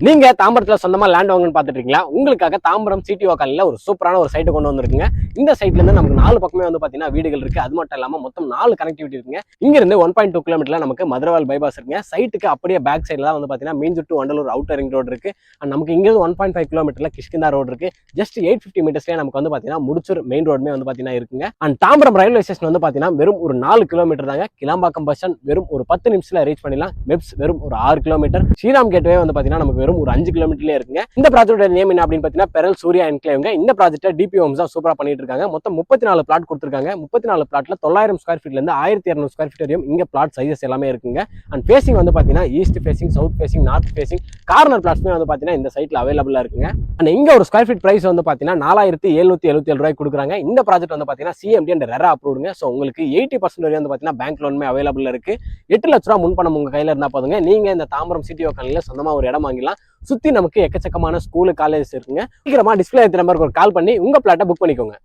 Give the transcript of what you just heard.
நீங்க தாம்பரத்துல சொந்தமா லேண்ட் வாங்கன்னு பாத்துட்டு இருக்கீங்களா? உங்களுக்காக தாம்பரம் சிடிஓ காலனில ஒரு சூப்பரான ஒரு சைட்டு கொண்டு வந்திருக்குங்க. இந்த சைட்ல இருந்து நமக்கு 4 பக்கமே வந்து பாத்தீங்கன்னா வீடுகள் இருக்கு. அது மட்டும் இல்லாம மொத்தம் 4 கனெக்டிவிட்டி இருக்குங்க. இங்க இருந்து 1.2 கிலோமீட்டர்ல நமக்கு மதுரவால் பைபாஸ் இருக்குங்க. சைட்டுக்கு அப்படியே பேக் சைடுல தான் வந்து பாத்தீங்கன்னா Minjur to Vandalur outer ring road இருக்கு. அண்ட் நமக்கு இங்க இருந்து 1.5 கிலோமீட்டர்ல கிஷ்கிந்தா ரோடு இருக்கு. ஜஸ்ட் 850 மீட்டர்ஸ்லயே நமக்கு வந்து பாத்தீங்கன்னா முடிச்சூர் மெயின் ரோடுமே வந்து பாத்தீங்கன்னா இருக்குங்க. அண்ட் தாம்பரம் ரயில்வே ஸ்டேஷன் வந்து பாத்தீங்கன்னா வெறும் ஒரு 4 கிலோமீட்டர் தாங்க. கிளாம்பாக்கம் பஸ் ஸ்டாண்ட் வெறும் ஒரு 10 நிமிஷத்துல ரீச் பண்ணிடலாம். மெப்ஸ் வெறும் ஒரு 6 கிலோமீட்டர். ஸ்ரீராம் கேட்வே வந்து பாத்தீங்கன்னா நமக்கு வெறும் ஒரு 5 கிலோமீட்டர்லயே இருக்குங்க. இந்த ப்ராஜெக்டோட நேம் என்ன அப்படின்னு பாத்தீங்கன்னா பெரல் சூர்யா என்க்ளேவ்ங்க. இந்த ப்ராஜெக்ட்டை டிபி ஹோம்ஸ் தான் சூப்பரா பண்ணிட்டு இருக்காங்க. மொத்தம் 34 பிளாட் கொடுத்திருக்காங்க. 34 பிளாட்ல 900 ஸ்கொயர் ஃபீட்ல இருந்து 1200 ஸ்கொயர் ஃபீட் வரையும் இங்க பிளாட் சைஸஸ் எல்லாமே இருக்குங்க. அண்ட் ஃபேசிங் வந்து பாத்தீங்கன்னா east facing, south facing, north facing, corner பிளாட்ஸ்மே வந்து பாத்தீங்கன்னா இந்த சைட்ல அவைலபிளா இருக்குங்க. அண்ட் இங்க ஒரு ஸ்கொயர் ஃபீட் பிரைஸ் வந்து பாத்தீங்கன்னா 4777 ரூபாய் கொடுக்குறாங்க. இந்த ப்ராஜெக்ட் வந்து பாத்தீங்கன்னா சிஎம்டி அண்ட் ரெரா அப்ரூவ்டுங்க. ஸோ உங்களுக்கு 80% வரையும் வந்து பாத்தீங்கன்னா பேங்க் லோனுமே அவைலபிள் இருக்கு. 8 லட்ச ரூபா முன்பணம் உங்க கையில இருந்தா போதுங்க. நீங்க இந்த தாம்பரம் சிடிஓ காலனில சொந்தமா ஒரு இடம் வாங்கிடலாம். சுத்தி நமக்கு எக்கச்சக்கமான ஸ்கூலு, காலேஜஸ் இருக்குங்க. சீக்கிரமா டிஸ்பிளே நம்பருக்கு ஒரு கால் பண்ணி உங்க பிளாட்டை புக் பண்ணிக்கோங்க.